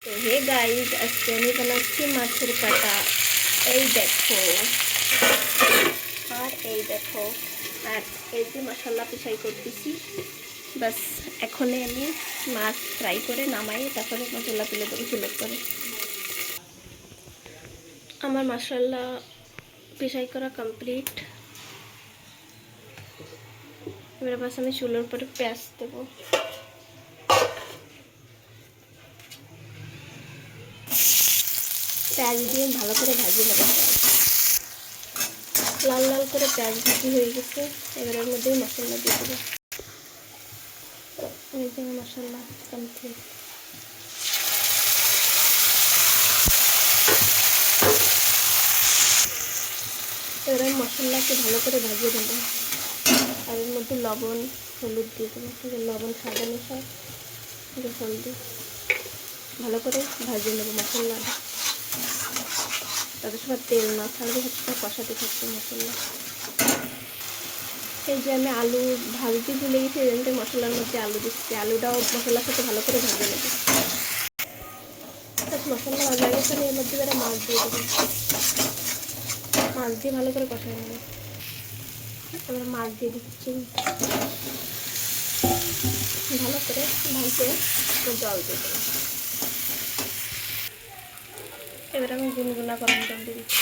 তো hey guys, আজকে আমি বানাচ্ছি মাছের কাটা। এই দেখো, আর এই দেখো, আর এই যে মশলা পিসাই করতেছি। বাস এখনই আমি মাছ ফ্রাই করে নামাই, তারপরে মশলা তুলে দেবো সিলেক্ট করে। আমার মশলা পিসাই করা কমপ্লিট। এবার বাস আমি চুলোর উপরে পেঁয়াজ দেবো। পেঁয়াজ দিয়ে ভালো করে ভাজি নেবো। লাল লাল করে পেঁয়াজ ভাজি হয়ে গেছে। এবার এর মধ্যেই মশলা দিয়ে দেবো। এই যে মশলা কমপ্লিট। এবার মশলাকে ভালো করে ভাজিয়ে দেবো। আর এর মধ্যে লবণ হলুদ দিয়ে দেবো। লবণ স্বাদ অনুসার, হলদি ভালো করে ভাজিয়ে নেবো মশলাটা। তাদের সময় তেল না ছাড়বে, হচ্ছে কষাতে থাকবে মশলা। এই যে আমি আলু ভাজতে ভুলে গেছি, এই জন্য মশলার মধ্যে আলু দিচ্ছি। আলুটাও মশলার সাথে ভালো করে ভেজে নেবো। মশলা ভাজা গেছে, এর মধ্যে এবার মাছ দিয়ে দেবো। মাছ দিয়ে ভালো করে কষাই নেবো। এবার মাছ দিয়ে দিচ্ছি, ভালো করে ভাজে জল দিয়ে দেবো। এবার আমি গুনগুনা গরম জল দিয়ে দিচ্ছি।